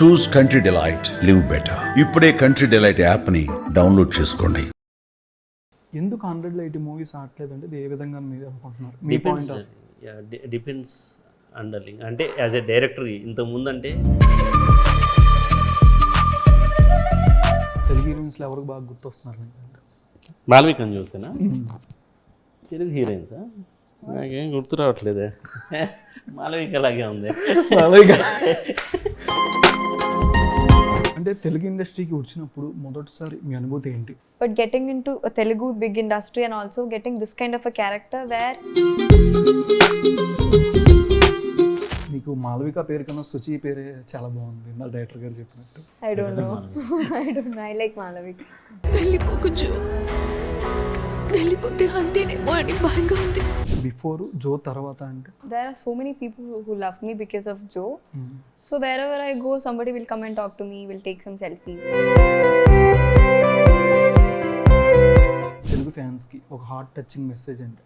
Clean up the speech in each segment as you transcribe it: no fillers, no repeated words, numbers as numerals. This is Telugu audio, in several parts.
చూస్ కంట్రీ డిలైట్, లివ్ బెటర్. ఇప్పుడే కంట్రీ డిలైట్ యాప్ని డౌన్లోడ్ చేసుకోండి. ఎందుకు 180 మూవీస్ ఆడలేదంటే ఇది ఏ విధంగా మీరు అనుకుంటున్నారు? మీ పాయింట్ ఆఫ్ డిపెండ్స్ అండర్లింగ్. అంటే యాజ్ ఎ డైరెక్టర్ ఇంతకుముందు అంటే తెలుగు హీరోయిన్స్లో ఎవరికి బాగా గుర్తొస్తున్నారు మీకు? మాల్వికని చూస్తేనా తెలుగు హీరోయిన్సా? నాకేం గుర్తు రావట్లేదే. మాలవిక అలాగే ఉంది. అంటే తెలుగు ఇండస్ట్రీకి వచ్చినప్పుడు మొదటిసారి మీ అనుభూతి ఏంటి? But getting into a Telugu big industry and also getting this kind of a character where మీకు మాలవిక పేరు కన్నా సుచి పేరే చాలా బాగుంది నా డైరెక్టర్ గారు చెప్పినట్టు. I don't know. I like Malavika. వెళ్ళిపోతే అంతేనేమో అని భయంగా ఉంది. బిఫోర్ జో తర్వాత అంటే There are so many people who love me because of Joe. So wherever I go, somebody will come and talk to me, will take some selfies. Telugu ఫ్యాన్స్కి ఒక హార్ట్ టచింగ్ మెసేజ్ అంటే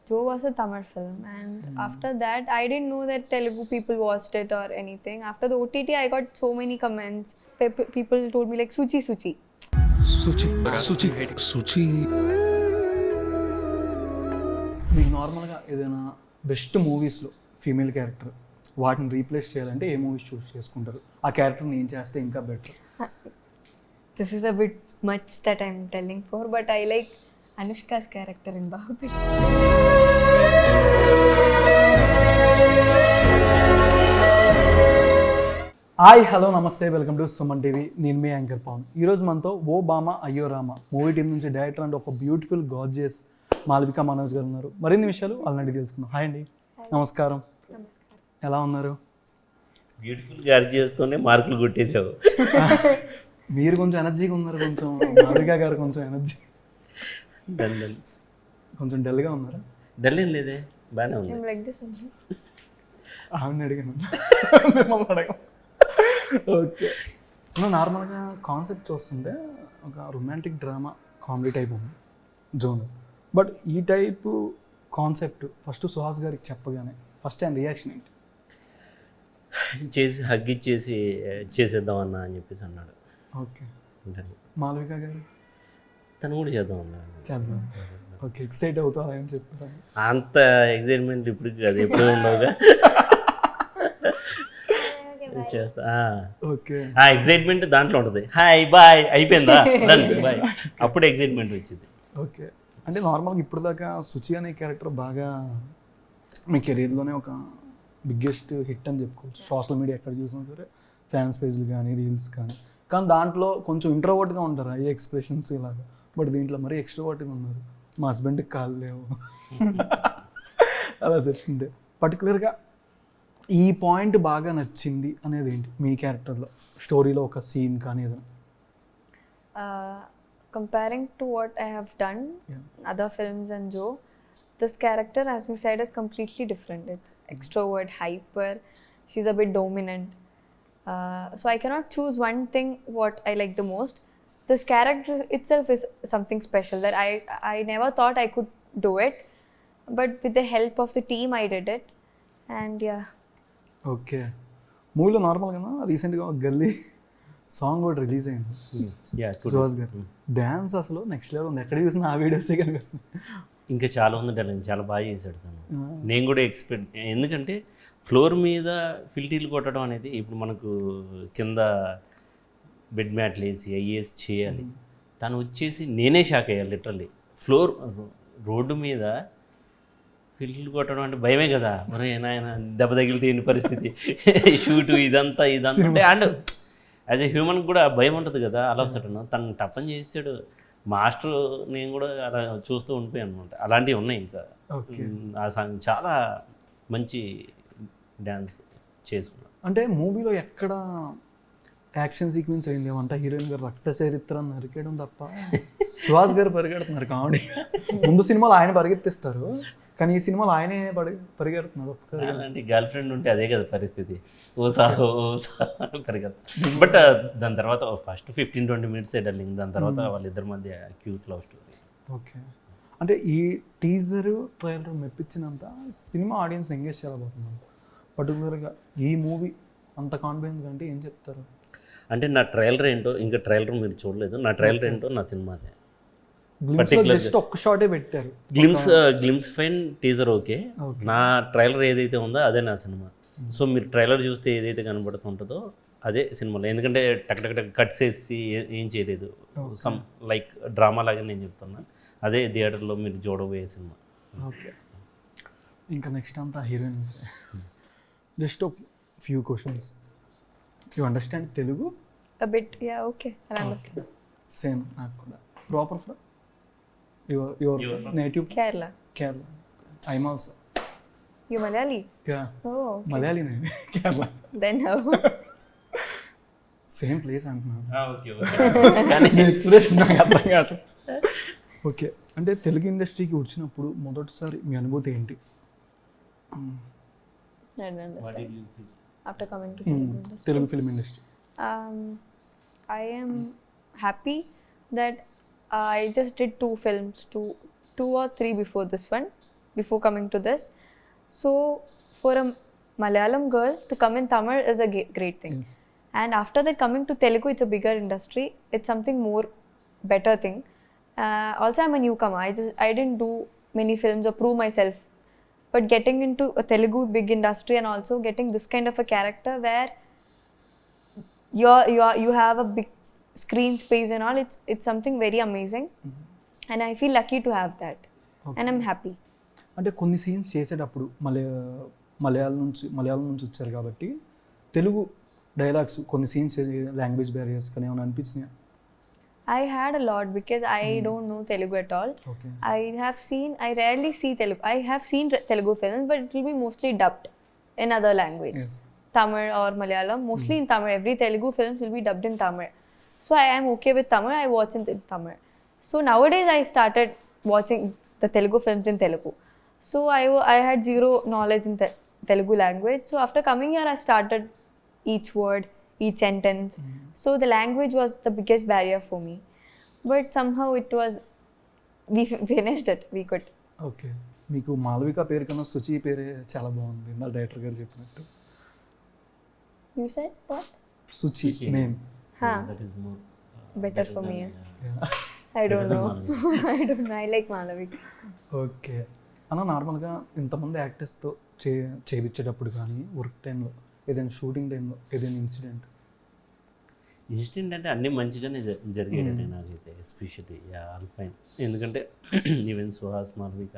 Joe was a Tamil film, and after that, I didn't know that Telugu people watched it or anything. After the OTT, I got so many comments. People told me like Suchi Suchi. Suchi Suchi Suchi. మీకు నార్మల్గా ఏదైనా బెస్ట్ మూవీస్లో ఫీమేల్ క్యారెక్టర్ వాటిని రీప్లేస్ చేయాలంటే ఏ మూవీస్ చూస్ చేసుకుంటారు? ఆ క్యారెక్టర్ని ఏం చేస్తే ఇంకా better? This is a bit much that I'm telling for, but I like Anushka's character in Bahubali. Hi hello నమస్తే, వెల్కమ్ టు సుమన్ టీవీ. నేను మీ యాంకర్ పవన్. ఈరోజు మనతో ఓ బామ అయ్యో రామ మూవీ టీం నుంచి డైరెక్టర్ అండ్ ఒక బ్యూటిఫుల్ గార్జియస్ మాలవిక మనోజ్ గారు ఉన్నారు. మరిన్ని విషయాలు వాళ్ళని తెలుసుకుందాం. హాయ్ అండి, నమస్కారం. ఎలా ఉన్నారు? బ్యూటిఫుల్ గార్జియస్తోనే మార్కులు కొట్టేసావు. మీరు కొంచెం ఎనర్జీగా ఉన్నారు, కొంచెం మాలవిక గారు కొంచెం ఎనర్జీ, డల్ కొంచెం డల్గా ఉన్నారా? డల్ ఏం లేదే, బాగానే ఉంది. I'm like this only. ఆవిడని అడిగాను, మిమ్మల్ని అడగం. ఓకే, నార్మల్గా కాన్సెప్ట్ చూస్తుంటే ఒక రొమాంటిక్ డ్రామా కామెడీ టైప్ ఉంది జోన్. బట్ ఈ టైపు కాన్సెప్ట్ ఫస్ట్ సుహాస్ గారికి చెప్పగానే ఫస్ట్ ఆయన రియాక్షన్ ఏంటి? చేసి హగ్ ఇచ్చేసి చేసేద్దాం అన్నా అని చెప్పేసి అన్నాడు. ఓకే, మాలవిక గారు తను కూడా చేద్దాం అన్నాడు. చేద్దాం. ఓకే, ఎక్సైట్ అవుతా అని చెప్తాను. అంత ఎగ్జైట్మెంట్ ఇప్పుడు కాదు, ఎప్పుడు ఉండవుగా. చేస్తా. ఓకే, ఆ ఎగ్జైట్మెంట్ దాంట్లో ఉంటుంది. హాయ్ బాయ్ అయిపోయిందా డన్ బాయ్, అప్పుడు ఎగ్జైట్మెంట్ వచ్చింది. ఓకే, అంటే నార్మల్గా ఇప్పుడు దాకా సుచి అనే క్యారెక్టర్ బాగా మీ కెరీర్లోనే ఒక బిగ్గెస్ట్ హిట్ అని చెప్పుకోవచ్చు. సోషల్ మీడియా ఎక్కడ చూసినా సరే ఫ్యాన్స్ పేజ్లు కానీ రీల్స్ కానీ దాంట్లో కొంచెం ఇంట్రోవర్ట్గా ఉంటారు, ఐ ఎక్స్ప్రెషన్స్ ఇలాగా. బట్ దీంట్లో మరీ ఎక్స్ట్రోవర్ట్గా ఉన్నారు. మా హస్బెండ్కి కాళ్ళు లేవు అలా చెప్తుంటే పర్టికులర్గా ఈ పాయింట్ బాగా నచ్చింది అనేది ఏంటి మీ క్యారెక్టర్లో? స్టోరీలో ఒక సీన్ కానీ ఏదైనా? Comparing to what I have done, other films and Joe, this character, as you said, is completely different. It's extrovert, hyper. She's a bit dominant. So I cannot choose one thing what I like the most. This character itself is something special that I never thought I could do it, but with the help of the team, I did it, and yeah. Okay, మూవీలో నార్మల్గా రీసెంట్గా ఒక గల్లీ సాంగ్ కూడా రిలీజ్ అయింది సుహాస్ గారు. డ్యాన్స్ అసలు నెక్స్ట్ లెవెల్ ఉంది, ఎక్కడ చూసినా ఆ వీడియోసే కనిపిస్తుంది. ఇంకా చాలా ఉంది డార్లింగ్, చాలా బాగా చేశాడు తను. నేను కూడా ఎక్స్పెక్ట్, ఎందుకంటే ఫ్లోర్ మీద ఫిల్టీలు కొట్టడం అనేది ఇప్పుడు మనకు కింద బెడ్ మ్యాట్లు వేసి ఐఏఎస్ చేయాలి. తను వచ్చేసి నేనే షాక్ అయ్యాను లిటరల్లీ. ఫ్లోర్ రోడ్డు మీద ఫిల్టీలు కొట్టడం అంటే భయమే కదా, మరి నాయన దెబ్బ తగిలితే ఎన్ని పరిస్థితి, షూటు ఇదంతా అంటే అండ్ యాజ్ ఎ హ్యూమన్ కూడా భయం ఉంటుంది కదా. అలా సడన్ తను టప్పని చేసాడు మాస్టర్, నేను కూడా అలా చూస్తూ ఉండిపోయాను అనమాట. అలాంటివి ఉన్నాయి. ఇంకా ఆ సాంగ్ చాలా మంచి డ్యాన్స్ చేసుకున్నాను. అంటే మూవీలో ఎక్కడ యాక్షన్ సీక్వెన్స్ అయింది ఏమంట, హీరోయిన్ గారు రక్త చరిత్ర నరికేయడం తప్ప సుహాస్ గారు పరిగెడుతున్నారు కామెడీ. ముందు సినిమాలో ఆయన పరిగెత్తిస్తారు, కానీ ఈ సినిమాలో ఆయనే పరిగెడుతున్నారు. ఒకసారి అలాంటి గర్ల్ ఫ్రెండ్ ఉంటే అదే కదా పరిస్థితి, ఓసా పరిగెత్త. బట్ దాని తర్వాత ఫస్ట్ 15-20 minutes డార్లింగ్, దాని తర్వాత వాళ్ళిద్దరి మధ్య క్యూట్ లవ్ స్టోరీ. ఓకే, అంటే ఈ టీజరు ట్రైలర్ మెప్పించినంత సినిమా ఆడియన్స్ని ఎంగేజ్ చేయలేకపోతున్నాను. పర్టికులర్గా ఈ మూవీ అంత కాన్ఫిడెన్స్ అంటే ఏం చెప్తారు? అంటే నా ట్రైలర్ ఏంటో, ఇంకా ట్రైలర్ మీరు చూడలేదు, నా ట్రైలర్ ఏంటో నా సినిమాదే. జస్ట్ ఒక్క షాటే పెట్టారు. Glimpse fine, teaser okay. నా ట్రైలర్ ఏదైతే ఉందో అదే నా సినిమా. సో మీరు ట్రైలర్ చూస్తే ఏదైతే కనబడుతుంటుందో అదే సినిమాలో. ఎందుకంటే టక్ టక్ టక్ కట్స్ వేసి ఏం చేయలేదు, సమ్ లైక్ డ్రామా లాగా నేను చెప్తున్నా. అదే థియేటర్లో మీరు చూడబోయే సినిమా. ఓకే, ఇంకా నెక్స్ట్ అంతా heroine. Just few questions. You understand Telugu? A bit, yeah, okay. I understand. Same నాకు కూడా. Proper from your native? Kerala. Kerala. I'm also. You Malayali? Yeah, Oh, okay. Malayali నేను. Kerala. Then how? Same place అంటున్నాను. ఓకే ఎక్స్ప్రెషన్ నాకు అర్థం కాదు. ఓకే, అంటే తెలుగు ఇండస్ట్రీకి వచ్చినప్పుడు మొదటిసారి మీ అనుభూతి ఏంటి? I don't understand. After coming to Telugu industry. Telugu film industry. I am happy that I just did 2 films, two or 3 before this one, before coming to this. So for a Malayalam girl to come in Tamil is a great thing. Yes. And after that coming to Telugu, it's a bigger industry. It's something more better thing. Also, I'm a newcomer. I didn't do many films or prove myself. But getting into a Telugu big industry and also getting this kind of a character where you have a big screen space and all, it's something very amazing. And I feel lucky to have that. Okay. And I'm happy. అంటే కొన్ని సీన్స్ చేసేటప్పుడు మలయాళం నుంచి వచ్చారు కాబట్టి తెలుగు డైలాగ్స్ కొన్ని సీన్స్ లాంగ్వేజ్ బ్యారియర్స్ కానీ ఏమైనా అనిపించినాయా? I had a lot because I don't know Telugu at all. Okay. I rarely see Telugu. I have seen Telugu films, but it will be mostly dubbed in other language. Yes. Tamil or Malayalam, mostly in Tamil. Every Telugu films will be dubbed in Tamil. So I am okay with Tamil. I watch in Tamil. So nowadays I started watching the Telugu films in Telugu. So I had zero knowledge in Telugu language. So after coming here, I started each word, each sentence. So the language was the biggest barrier for me. But somehow we finished it. We could. Okay, మీకు మాలవిక పేరు కన్నా సుచి పేరే చాలా బాగుంది ఇందా డైరెక్టర్ గారు చెప్పినట్టు. You said what? Suchi name. Huh. That is more Better for me. I don't know. I don't know. I like Malavik. Okay అన్న, నార్మల్గా ఇంతమంది యాక్టర్స్తో చేయించేటప్పుడు కానీ వర్క్ టైంలో ఏదైనా షూటింగ్ టైంలో ఏదైనా ఇన్సిడెంట్? ఇన్సిడెంట్ అంటే అన్నీ మంచిగానే జరిగాయండి నాకైతే, ఎస్పెషల్లీ ఆల్ ఫైన్. ఎందుకంటే ఈవెన్ సుహాస్, మాల్విక,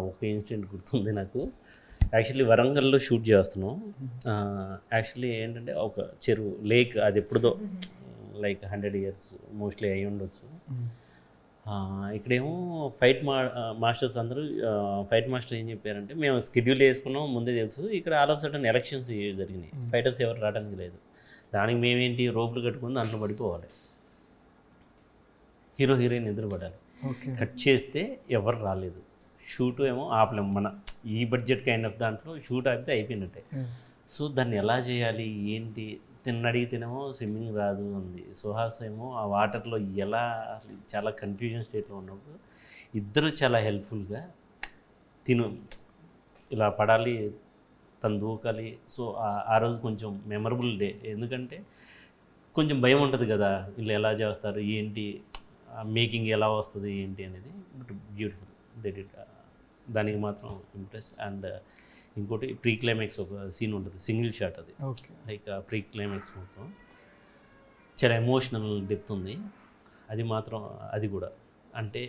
ఒక ఇన్సిడెంట్ గుర్తుంది నాకు. యాక్చువల్లీ వరంగల్లో షూట్ చేస్తున్నాం. యాక్చువల్లీ ఏంటంటే ఒక చెరువు లేక్, అది ఎప్పుడుదో లైక్ 100 years మోస్ట్లీ అయి ఉండొచ్చు. ఇక్కడేమో మాస్టర్స్ అందరూ ఫైట్ మాస్టర్ ఏం చెప్పారంటే, మేము స్కెడ్యూల్ వేసుకున్నాం ముందే తెలుసు, ఇక్కడ ఆల్ ఆఫ్ సడన్ ఎలక్షన్స్ జరిగినాయి, ఫైటర్స్ ఎవరు రావడానికి లేదు. దానికి మేమేంటి రోపులు కట్టుకుని దాంట్లో పడిపోవాలి, హీరో హీరోయిన్ ఎదురు పడాలి. కట్ చేస్తే ఎవరు రాలేదు, షూట్ ఏమో ఆపలేం. మన ఈ బడ్జెట్ కైండ్ ఆఫ్ దాంట్లో షూట్ ఆపితే అయిపోయినట్టే. సో దాన్ని ఎలా చేయాలి ఏంటి, అడిగితేనేమో స్విమ్మింగ్ రాదు ఉంది, సుహాస్ ఏమో ఆ వాటర్లో ఎలా, చాలా కన్ఫ్యూజన్ స్టేట్లో ఉన్నప్పుడు ఇద్దరు చాలా హెల్ప్ఫుల్గా ఇలా పడాలి, తను దూకాలి. సో ఆ రోజు కొంచెం మెమరబుల్ డే. ఎందుకంటే కొంచెం భయం ఉంటుంది కదా, వీళ్ళు ఎలా చేస్తారు ఏంటి, మేకింగ్ ఎలా వస్తుంది ఏంటి అనేది. But beautiful they did. దానికి మాత్రం ఇంప్రెస్డ్. అండ్ ఇంకోటి ప్రీ క్లైమాక్స్ ఒక సీన్ ఉంటుంది, సింగిల్ షాట్, అది లైక్ ప్రీ క్లైమాక్స్ మొత్తం చాలా ఎమోషనల్ డెప్త్ ఉంది. అది మాత్రం అది కూడా అంటే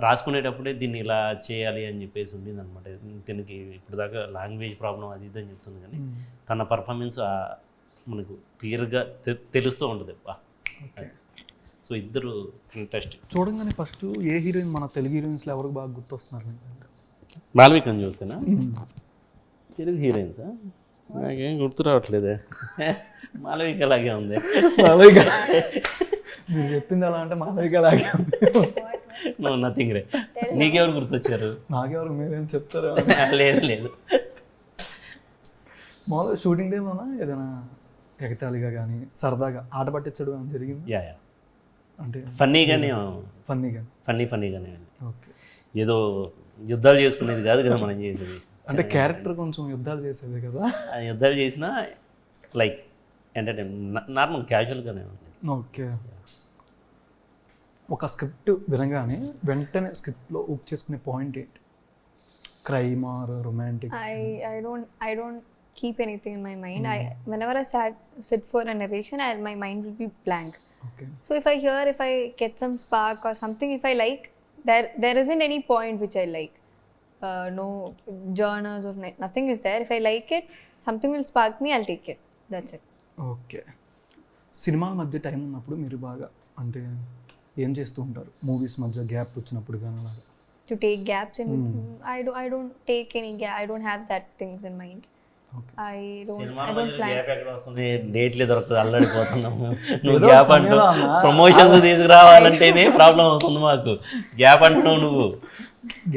రాసుకునేటప్పుడే దీన్ని ఇలా చేయాలి అని చెప్పేసి ఉండింది అనమాట. దీనికి ఇప్పుడు దాకా లాంగ్వేజ్ ప్రాబ్లం అది ఇది అని చెప్తుంది, కానీ తన పర్ఫార్మెన్స్ మనకు క్లియర్గా తెలుస్తూ ఉంటుంది. సో ఇద్దరు ఫెంటాస్టిక్. చూడంగానే ఫస్ట్ ఏ హీరోయిన్ మన తెలుగు హీరోయిన్స్లో ఎవరికి బాగా గుర్తొస్తున్నారు? మాల్వికని చూస్తేనా? తెలుగు హీరోయిన్సా? నాకేం గుర్తు రావట్లేదే. మాలవిక అలాగే ఉంది. మాలవిక మీరు చెప్పింది ఎలా అంటే మాలవిక అలాగే ఉంది. నో నథింగ్ రే. నీకెవరు గుర్తొచ్చారు? నాకెవరు, మీరేం చెప్తారు? లేదు లేదు, మామూలుగా షూటింగ్ టైంలోనా ఏదైనా ఎగతాళిగా కానీ సరదాగా ఆట పట్టించడం అని జరిగింది? యా అంటే ఫన్నీగానే ఫన్నీగానే. ఓకే, ఏదో యుద్ధాలు చేసుకునేది కాదు కదా మనం చేసేది. అంటే క్యారెక్టర్ కొంచెం యుద్ధాలు చేసేది కదా. యుద్ధాలు చేసినా లైక్ ఎంటర్టైన్మెంట్ నార్మల్ క్యాజువల్గానే ఉంది. ఓకే. ఒక స్క్రిప్ట్ వినగానే వెంటనే స్క్రిప్ట్లో ఊక్ చేసుకునే పాయింట్ ఏంటి? Crime are romantic? I don't keep anything in my mind. Whenever I sit for a narration, my mind will be blank. Okay. So if I get some spark or something, if I like, there isn't any point which I like. No genres or nothing is there. If I like it, something will spark me, I'll take it. That's it. Okay. సినిమాల మధ్య టైం ఉన్నప్పుడు మీరు బాగా అంటే ఏం చేస్తూ ఉంటారు? మూవీస్ మధ్య గ్యాప్ వచ్చినప్పుడు కానీ అలాగా? To take gaps in between, I don't take any gap. I don't have that things in mind. Okay. I don't gap plan. ఎక్కడ వస్తుంది, డేట్లే దొరకదు, అల్లడిపోతున్నాం. నువ్వు ఏదో గ్యాప్ అంటూ సమయంలో అన్నా. ప్రమోషన్స్ తీసుకురావాలంటేనే ప్రాబ్లం అవుతుంది మాకు. గ్యాప్ అంటున్నావు నువ్వు.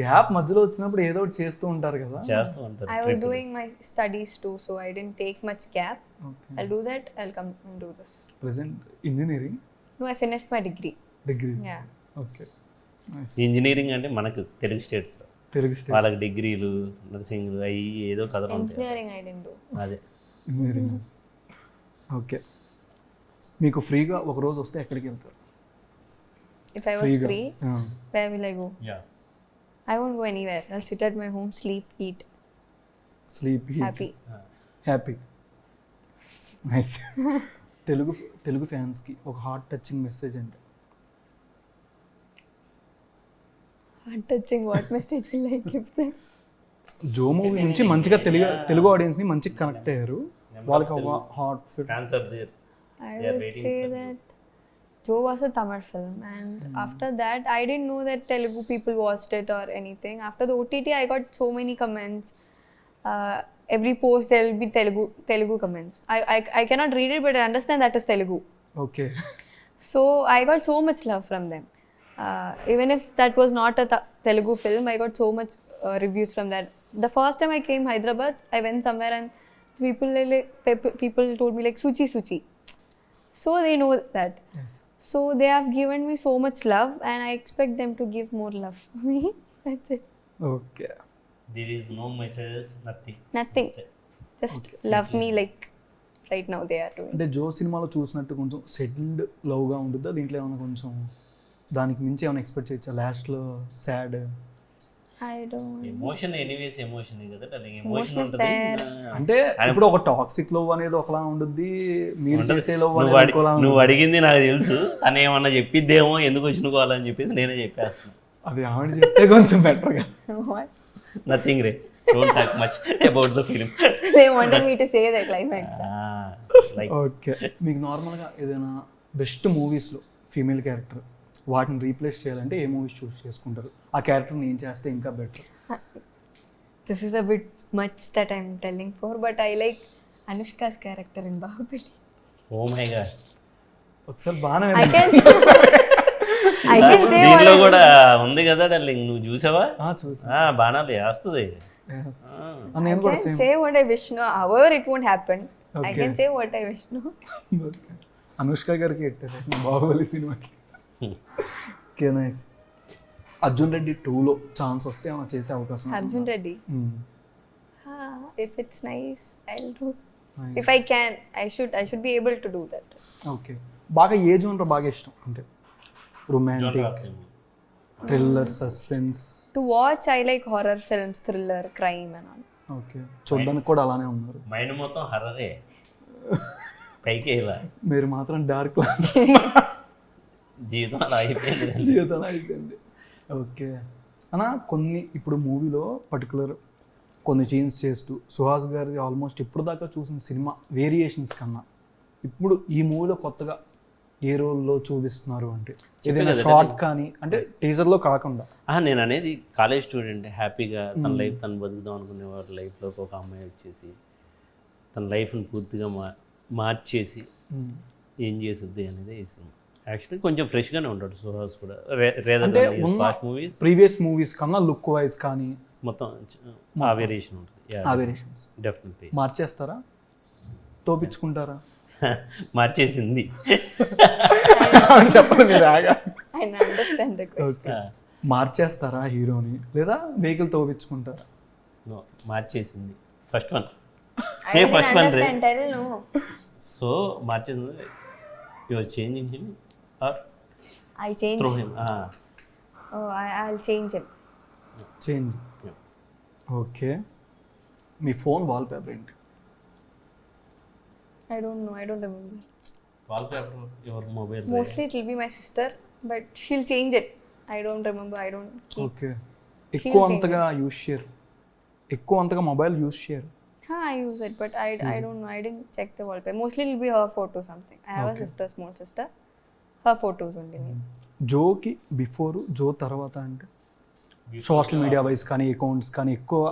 గ్యాప్ మధ్యలో వచ్చినప్పుడు ఏదో ఒకటి చేస్తూ ఉంటారు కదా? చేస్తూ ఉంటారు. I was doing my studies too, so I didn't take much gap. Okay. I'll do that. I'll come and do this. Present engineering No, I finished my degree. Degree. Yeah. Okay. Nice. Engineering అంటే మనకు తెలుగు స్టేట్స్లో తెలుగు స్టేట్ వాళ్ళకి డిగ్రీలు నర్సింగ్లు అవి ఏదో కథలు ఉంటాయి. Engineering I didn't do. అదే ఇంజనీరింగ్. ఓకే. మీకు ఫ్రీగా ఒక రోజు వస్తే ఎక్కడికి వెళ్తారు? If I was ఫ్రీగా free, where will I go? I won't go anywhere. I'll sit at my home, sleep, eat, sleep, happy. Happy. Nice. Telugu ఫ్యాన్స్కి ఒక హార్ట్ టచింగ్ మెసేజ్ అంటే? Heart touching. What message will I give them? Joe movie నుంచి మంచిగా తెలుగు ఆడియన్స్ని మంచిగా కనెక్ట్ అయ్యారు. వాళ్ళకి ఒక heart fit. Answer there. I They are would waiting say for that Joe was a Tamil film, and after that, I didn't know that Telugu people watched it or anything. After the OTT, I got so many comments. Every post there will be Telugu comments. I cannot read it, but I understand that is Telugu. Okay. So I got so much love from them. Even if that was not a Telugu film, I got so much reviews from that. The first time I came Hyderabad, I went somewhere and people told me like Suchi. So they know that. Yes. So they have given me so much love, and I expect them to give more love to me. That's it. Okay. There is no messages, nothing. Nothing. Just love me like right now they are doing. అంటే జో సినిమాలో చూసినట్టు కొంచెం సెటిల్డ్ లవ్గా ఉంటుందా? దీంట్లో ఏమైనా కొంచెం దానికి మించి ఏమైనా ఎక్స్పెక్ట్ చేయొచ్చా? లాస్ట్లో sad I don't. Emotion anyways emotion కదా, దానికి Emotion ఎమోషన్ is ఉంటుంది. there. అంటే ఇప్పుడు ఒక టాక్సిక్ లవ్ అనేది ఒకలా ఉంటుంది, మీరు చేసే లవ్ నువ్వు అనేది ఒకలా నువ్వు ఉంటుంది. అడిగింది నాకు తెలుసు. తను ఏమన్నా చెప్పిద్దేమో ఎందుకు వచ్చినుకోవాలని చెప్పేసి నేనే చెప్పేస్తున్నాను. అది ఆవిడ చెప్తే కొంచెం బెటర్గా. What? Nothing ray, don't talk much about the film. They wanted me to say the climax. Like okay. మీకు నార్మల్గా ఏదైనా బెస్ట్ మూవీస్లో ఫీమేల్ క్యారెక్టర్ వాటిని రీప్లేస్ చేయాలంటే ఏ మూవీస్ చూస్ చేసుకుంటారు? ఆ క్యారెక్టర్ని ఏం చేస్తే ఇంకా better? This is a bit much that I'm telling for, but I like Anushka's character in Bahubali. Oh my God, ఒకసారి బాగానే I can say దీంట్లో what కూడా ఉంది కదా డార్లింగ్, నువ్వు చూసావా? చూసి బాణాలు వేస్తుంది. నేను కూడా I can same. say what I wish no. However, it won't happen. I Okay. can say what I wish no. Anushka గారికి పెట్టారు బాహుబలి సినిమాకి. Okay, nice. అర్జున్ రెడ్డి 2లో ఛాన్స్ వస్తే ఏమైనా చేసే అవకాశం ఉందా? Arjun Reddy. Hmm. If it's nice, I'll do. Nice. If I can, I should be able to do that. Okay. బాగా ఏ జోనర్ బాగా ఇష్టం? అంటే romantic, thriller, suspense? To watch, I like horror films, thriller, crime, and all. Okay. చూడడానికి కూడా అలానే ఉన్నారు. మైండ్ మొత్తం హర్రరే, పైకి ఇలా మీరు మాత్రం డార్క్ జీవితం అలా అయిపోయింది. జీవితంలో అయిపోయింది. ఓకే అన్న, కొన్ని ఇప్పుడు మూవీలో పర్టికులర్ కొన్ని చేంజ్ చేస్తూ సుహాస్ గారిది ఆల్మోస్ట్ ఇప్పుడు దాకా చూసిన సినిమా వేరియేషన్స్ కన్నా ఇప్పుడు ఈ మూవీలో కొత్తగా ఏ రోల్లో చూపిస్తున్నారు అంటే ఏదైనా షార్ట్ కానీ అంటే టీజర్లో కాకుండా? నేను అనేది కాలేజ్ స్టూడెంట్ హ్యాపీగా తన లైఫ్ తను బతుకుదాం అనుకునేవాడు, లైఫ్లోకి ఒక అమ్మాయి వచ్చేసి తన లైఫ్ని పూర్తిగా మార్చేసి ఏం చేస్తుంది అనేది ఈ సినిమా. యాక్చువల్లీ కొంచెం ఫ్రెష్గానే ఉంటాడు సుహాస్ కూడా, పాస్ట్ మూవీస్ ప్రీవియస్ మూవీస్ కన్నా లుక్ వైజ్ కానీ మొత్తం ఆ వేరియేషన్ ఉంటుంది. ఆ వేరియేషన్స్ డెఫినెట్లీ మార్చేస్తారా, తోపించుకుంటారా? మార్చేసింది. చెప్పండి మీరు ఆగా. I understand the question. Okay. మార్చేస్తారా హీరోని లేదా వెహికల్ తోపించుకుంటారా? మార్చేసింది first one. I Say didn't first one, understand. Tell no. So మార్చేసింది your changing him or I changed. Through him Oh, I'll change him. Change. Okay, మీ ఫోన్ వాల్పేపర్ ఏంటి? I don't know. I don't remember. Wallpaper your mobile Mostly it will be my sister, but she'll change it. I don't remember. I don't keep. Okay, She'll ఎక్కువ change అంతగా యూస్ చేయరు, ఎక్కువ అంతగా మొబైల్ యూస్ చేయరు. I use it, but I don't know. I didn't check the wallpaper. Mostly it'll be her photo something. I have a sister, small sister. Her photos only. జోకి బిఫోర్, జో తర్వాత అంటే సోషల్ మీడియా వైజ్ కానీ అకౌంట్స్ కానీ ఎక్కువ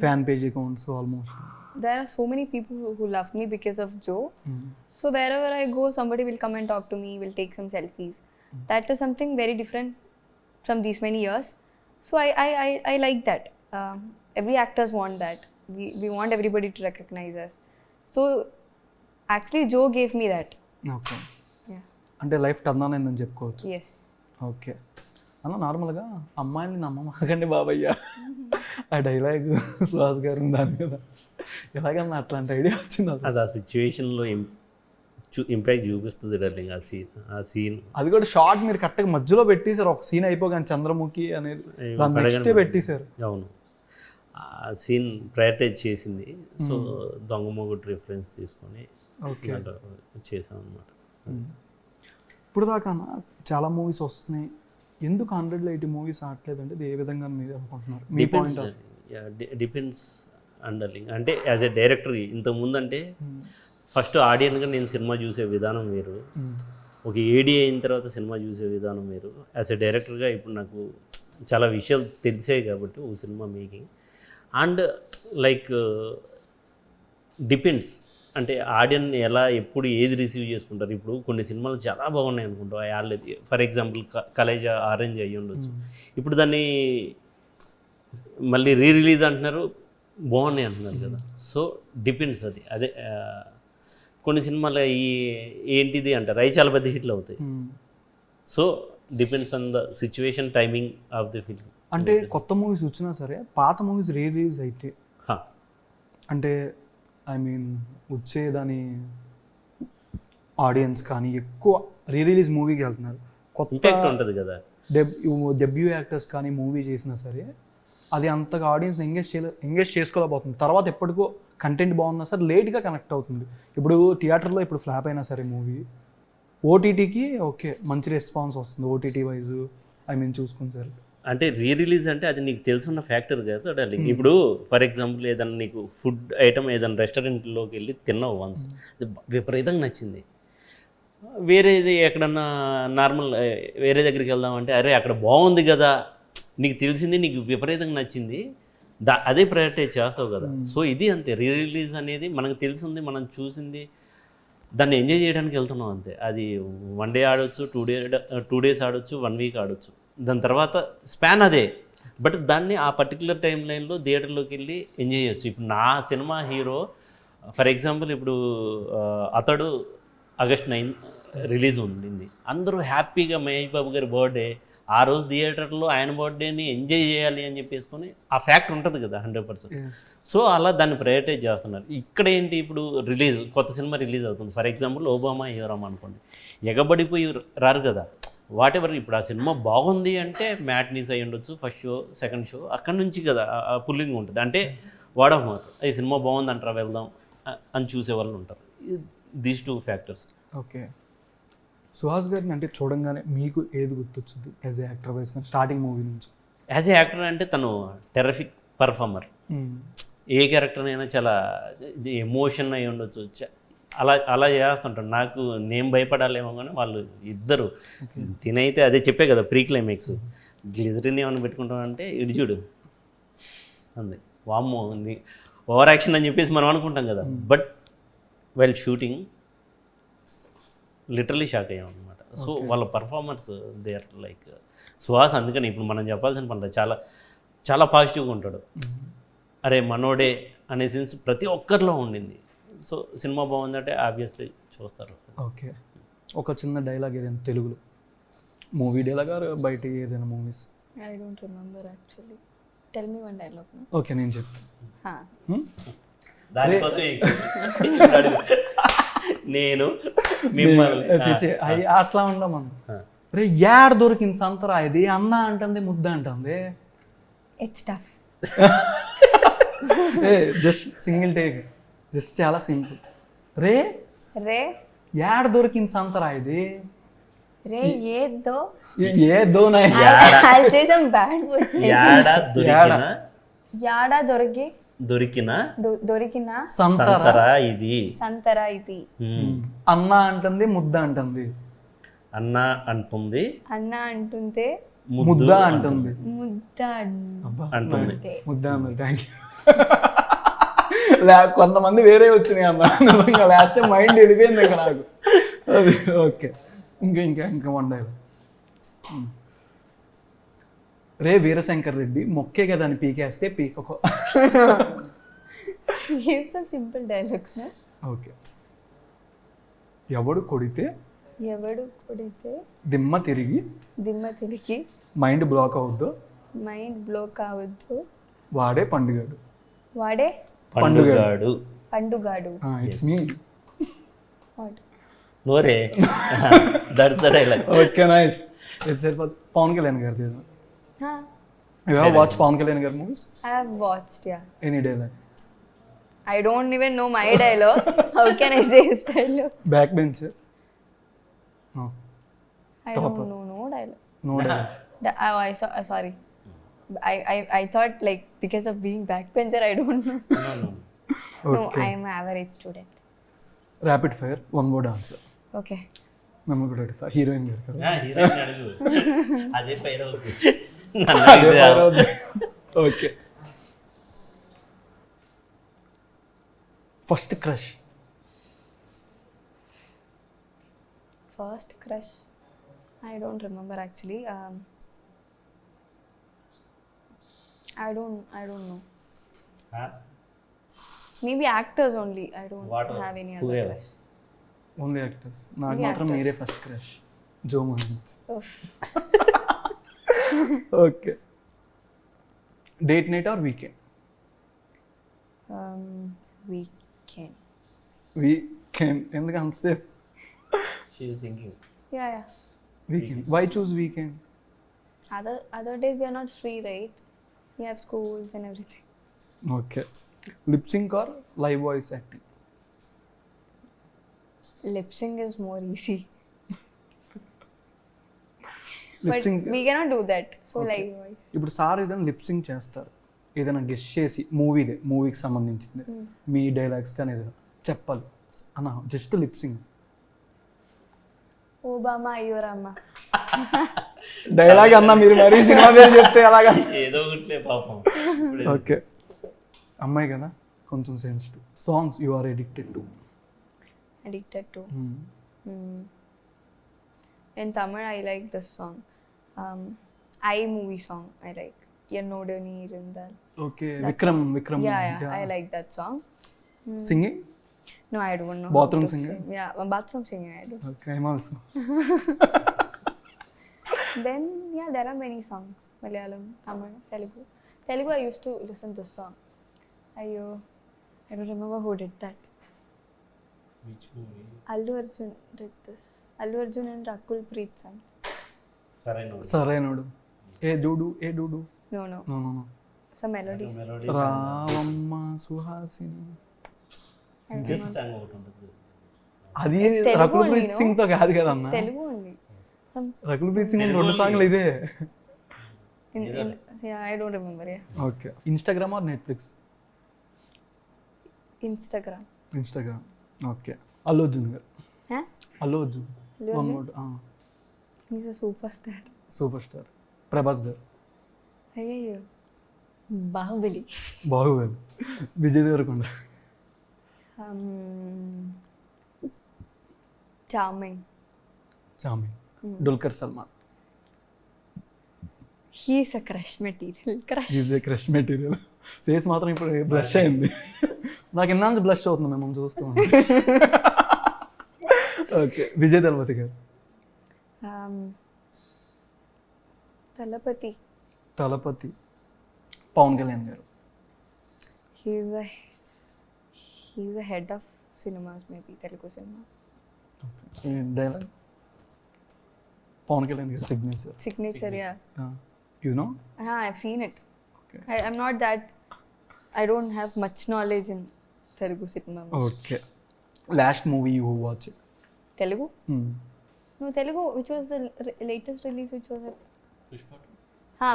fan page accounts almost. There are so many people who love me because of Joe. So wherever I go, somebody will come and talk to me, will take some selfies. That is something very different from these many years. So I like that. Every actors want that. We want everybody to recognize us. So actually Joe gave me that. Okay, Yeah. అంటే లైఫ్ టర్న్ ఆన్ అయిందని చెప్పుకోవచ్చు. Yes. ఓకే అన్న, నార్మల్గా అమ్మాయిని నమ్మకండి బాబయ్య ఆ డైలాగ్ సుహాస్ గారు దాని మీద ఎలాగన్నా అట్లాంటి ఐడియా వచ్చింది అసలు? అది ఆ సిచ్యువేషన్లో ఇంపాక్ట్ చూపిస్తుంది డార్లింగ్. ఆ సీన్ అది కూడా షార్ట్ మీరు కరెక్ట్గా మధ్యలో పెట్టేశారు, ఒక సీన్ అయిపోగానే చంద్రముఖి అనేది దాని నెక్స్టే పెట్టేశారు. అవును, ఆ సీన్ ప్రయారిటైజ్ చేసింది. సో దొంగ మొగుడు రిఫరెన్స్ తీసుకొని ఓకే చేసాం అనమాట. ఇప్పుడు దాకా చాలా మూవీస్ వస్తున్నాయి, ఎందుకు 180 మూవీస్ ఆడలేదు అంటే ఏ విధంగా మీరు అనుకుంటున్నారు? మీ పాయింట్ ఆఫ్ డిపెండ్స్ అండర్లింగ్. అంటే యాజ్ ఎ డైరెక్టర్ ఇంతకుముందు అంటే ఫస్ట్ ఆడియన్గా నేను సినిమా చూసే విధానం వేరు, ఒక ఏడీ అయిన తర్వాత సినిమా చూసే విధానం వేరు. యాజ్ ఎ డైరెక్టర్గా ఇప్పుడు నాకు చాలా విషయాలు తెలిసాయి కాబట్టి ఓ cinema making. And like depends, అంటే ఆడియన్ ఎలా ఎప్పుడు ఏది రిసీవ్ చేసుకుంటారు. ఇప్పుడు కొన్ని సినిమాలు చాలా బాగున్నాయి అనుకుంటాం, ఆడలేదు. ఫర్ ఎగ్జాంపుల్ కలేజా ఆరెంజ్ అయ్యి ఉండొచ్చు, ఇప్పుడు దాన్ని మళ్ళీ రిలీజ్ అంటున్నారు, బాగున్నాయి అంటున్నారు కదా. సో డిపెండ్స్, అదే కొన్ని సినిమాలు ఏంటిది అంటారు, అవి చాలా పెద్ద హిట్లు అవుతాయి. So depends on the situation, timing of the film. అంటే కొత్త మూవీస్ వచ్చినా సరే పాత మూవీస్ రిలీజ్ అయితే అంటే ఐ మీన్ వచ్చే దాని ఆడియన్స్ కానీ ఎక్కువ రిలీజ్ మూవీకి వెళ్తున్నారు, కొత్త ఇంపాక్ట్ ఉంటుంది కదా. డెబ్యూ యాక్టర్స్ కానీ మూవీ చేసినా సరే అది అంతగా ఆడియన్స్ ఎంగేజ్ చేసుకోలేకపోతుంది. తర్వాత ఎప్పటికో కంటెంట్ బాగున్నా సరే లేట్గా కనెక్ట్ అవుతుంది. ఇప్పుడు థియేటర్లో ఇప్పుడు ఫ్లాప్ అయినా సరే మూవీ ఓటీటీకి ఓకే మంచి రెస్పాన్స్ వస్తుంది, ఓటీటీ వైజ్ ఐ మీన్ చూసుకుని సరే. అంటే రిలీజ్ అంటే అది నీకు తెలుసున్న ఫ్యాక్టర్ కదా డార్లింగ్. ఇప్పుడు ఫర్ ఎగ్జాంపుల్ ఏదైనా నీకు ఫుడ్ ఐటమ్ ఏదైనా రెస్టారెంట్లోకి వెళ్ళి తిన్నావు వన్స్, విపరీతంగా నచ్చింది, వేరేది ఎక్కడన్నా నార్మల్ వేరే దగ్గరికి వెళ్దామంటే అరే అక్కడ బాగుంది కదా, నీకు తెలిసింది, నీకు విపరీతంగా నచ్చింది, అదే ప్రయారిటైజ్ చేస్తావు కదా. సో ఇది అంతే, రిలీజ్ అనేది మనకు తెలిసింది, మనం చూసింది, దాన్ని ఎంజాయ్ చేయడానికి వెళ్తున్నాం అంతే. అది 1 డే ఆడవచ్చు, 2 డేస్ ఆడవచ్చు, 1 వీక్ ఆడవచ్చు, దాని తర్వాత స్పాన్ అదే. బట్ దాన్ని ఆ పర్టికులర్ టైం లైన్లో థియేటర్లోకి వెళ్ళి ఎంజాయ్ చేయొచ్చు. ఇప్పుడు నా సినిమా హీరో ఫర్ ఎగ్జాంపుల్ ఇప్పుడు అతడు August 9 రిలీజ్ ఉండింది, అందరూ హ్యాపీగా మహేష్ బాబు గారి బర్త్డే ఆ రోజు థియేటర్లో ఆయన బర్త్డేని ఎంజాయ్ చేయాలి అని చెప్పేసుకొని ఆ ఫ్యాక్ట్ ఉంటుంది కదా 100%. సో అలా దాన్ని ప్రయారిటైజ్ చేస్తున్నారు. ఇక్కడ ఏంటి, ఇప్పుడు కొత్త సినిమా రిలీజ్ అవుతుంది, ఫర్ ఎగ్జాంపుల్ ఒబామా హీరోమ్ అనుకోండి, ఎగబడిపోయి రారు కదా. వాట్ ఎవర్, ఇప్పుడు ఆ సినిమా బాగుంది అంటే మ్యాట్నీస్ అయ్యి ఉండొచ్చు, ఫస్ట్ షో సెకండ్ షో, అక్కడి నుంచి కదా పుల్లింగ్ ఉంటుంది. అంటే వర్డ్ ఆఫ్ మౌత్, ఈ సినిమా బాగుంది అంటారా వెళ్దాం అని చూసే వాళ్ళు ఉంటారు. These 2 factors. ఓకే, సుహాస్ గారిని అంటే చూడంగానే మీకు ఏది గుర్తొచ్చింది యాజ్ ఏ యాక్టర్ వైజ్ కానీ స్టార్టింగ్ మూవీ నుంచి? యాజ్ ఏ యాక్టర్ అంటే తను టెర్రఫిక్ పర్ఫార్మర్, ఏ క్యారెక్టర్ అయినా చాలా ఎమోషన్ అయి ఉండొచ్చు, అలా చేస్తుంటాను. నాకు నేను భయపడాలేమో కానీ వాళ్ళు ఇద్దరు తినైతే అదే చెప్పే కదా ప్రీ క్లైమాక్స్, గ్లిజరిన్ ఏమైనా పెట్టుకుంటామంటే ఇటు చూడు అంది, వామ్మో ఉంది ఓవర్ యాక్షన్ అని చెప్పేసి మనం అనుకుంటాం కదా. But while shooting literally shock అయ్యాం అనమాట. సో వాళ్ళ performance they are like Suhas. అందుకని ఇప్పుడు మనం చెప్పాల్సిన పని చాలా చాలా పాజిటివ్గా ఉంటాడు. అరే మనోడే అనే సెన్స్ ప్రతి ఒక్కరిలో ఉండింది. సో సినిమా బాగుందంటే ఆబ్వియస్లీ చూస్తారు. ఓకే, ఒక చిన్న డైలాగ్ ఏదైనా తెలుగులో, మూవీ డైలాగ్ బయట ఏదైనా movies? I don't remember actually. Tell me one dialogue. No? Okay, నేను చెప్తాను. దానికోసం ఇప్పుడు అడుగు. నేను మిమ్మల్ని అట్లా ఉండం మనం. రే యాడ్ దొరికింది సంతరా ఇది అన్న అంటుంది ముద్ద అంటుంది. It's tough. Just single take, just చాలా సింపుల్. రే Re, యాడ్ దొరికింది సంతరా ఇది re, ye do. ఏదో నా I'll say some bad words. యాడ దొరికిన Yada దొరికిన dorikina సంతరా సంతరా ఇది. santara iti. అన్న అంటుంది ముద్ద అంటుంది. అన్న అంటుంది, Anna antunte ముద్ద అంటుంది. mudda అబ్బా, అంటుంది. ముద్ద అన్నారు. Thank you. కొంతమంది వేరే వచ్చినాయి అన్న, నిజంగా లాస్ట్ టైం మైండ్ వెళ్ళిపోయింది ఇంకా నాకు. అది ఓకే. ఇంకా వన్ డైలాగ్. రే వీరశంకర్ రెడ్డి మొక్కే కదా అని పీకేస్తే పీకకో. Give some simple dialogues, na. Okay. ఎవడు కొడితే ఎవడు కొడితే దిమ్మ తిరిగి దిమ్మ తిరిగి మైండ్ బ్లాక్ అవుద్దో మైండ్ బ్లోక్ అవ్వద్దు వాడే పండుగాడు. వాడే పండుగాడు. పండుగాడు. It's me. What? నోరే that's the dialogue. Okay nice. It's సరిపోతుంది. పవన్ కళ్యాణ్ గారిది. Huh? You have watch Pavan Kalyan గారి movies? I have watched, yeah. Any dialogue? I don't even know my dialogue. How can I say his dialogue? Back bench? I don't know no dialogue. No dialogues. Sorry. I thought like because of being backbencher, I don't know. No, I am an average student. Rapid fire, one word answer. Okay. మిమ్మల్ని కూడా అడుగుతా. హీరోయిన్ గారు కదా. హీరోయిన్ అడుగు. అదే ఫైర్ అవుతుంది. Okay. First crush? First crush. I don't remember actually. I don't know. Maybe actors only. I don't What have any who other else? crush. Only actors. నాకు Only మాత్రం actors. మీరే first crush. Joe Mohan. Oof. Okay. Date night or weekend? Weekend. Weekend. ఎందుకు అంతసేపు? She is thinking. Yeah. Weekend. Why choose weekend? Other days we are not free, right? We have schools and everything. Okay. Lip sync or live voice acting? Lip sync is more easy. Lip But sync. we cannot do that. So live voice. ఇప్పుడు సార్ ఏదైనా లిప్ సింక్ చేస్తారు, ఏదైనా గెస్ట్ చేసి మూవీకి సంబంధించింది మీ డైలాగ్స్ కానీ ఏదైనా చెప్పాలి అన్న, just lip Singh. Obama Ayorama. Dialogue అన్న మీరు మరీ సినిమా పేరు చెప్తే అలాగా. ఏదో ఒకట్లే పాపం. ఓకే. అమ్మాయి కదా కొంచెం sensitive. Songs you are addicted to? Addicted to. In Tamil, I like this song. I movie song. I like. Yennodu Neer Irundhal. Okay. Vikram. Yeah. I like that song. Singing? No, I don't know. Bathroom how to singing? sing. Yeah, bathroom singing I do. Okay. I'm also. Then yeah, there are many songs. Malayalam, Tamil, Telugu. Telugu I used to listen to this song. Ayyo, I don't remember who did that. Which movie? Allu Arjun did this. Allu Arjun and Rakul Preet Singh. Sarrainodu. ఏ డూడు. No. No. Some melodies. Ravamma Suhasini. This song ఒకటి ఉంటుంది. అది It's Telugu Rakul only, Preet no? Singh తో కాదు కదా It's అన్న. Telugu only. Some Rakul Preet Singh Telugu 2 only. సాంగ్లు ఇదే. yeah, I don't remember. Yeah. Okay. Instagram or Netflix? Instagram. Instagram. Okay. Allu Arjun garu. Huh? Allu Arjun. Allu one Arjun? More. He's a superstar. Superstar. Prabhas garu. Ayyo. Bahubali. Baahubali. Vijay Deverakonda. Charming. చామి. Dulquer Salmaan. He's a crush material. Crush. Is a crush material. Face మాత్రం ఇప్పుడు బ్లష్ అయింది. నాకు ఎన్నా నుంచి బ్లష్ అవుతుంది మేము చూస్తూ ఉంటాం. ఓకే. విజయ్ దళపతి గారు. Talapati. తలపతి. పవన్ కళ్యాణ్ గారు. he's the head of cinemas, maybe Telugu cinema. ఈ డైలాగ్ పవన్ కళ్యాణ్ గారి signature Signature, yeah. You know I've seen it. Okay. I'm not that. I don't have much knowledge in Telugu cinema. Okay last movie you watch Telugu? No, Telugu. Which was the latest release? Which was it?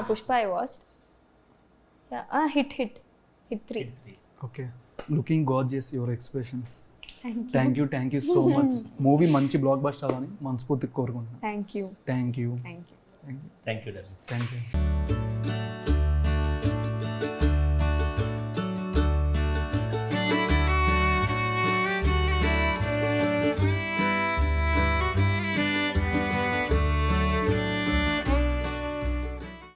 Pushpa. I watched. Yeah. Hit 3. Okay looking gorgeous your expressions Thank you. Thank you so much movie మంచి బ్లాక్ బస్టర్ అవ్వాలని మనస్ఫూర్తిగా కోరుకుంటున్నాను Thank you. Thank you Thank you. Thank you darling. Thank you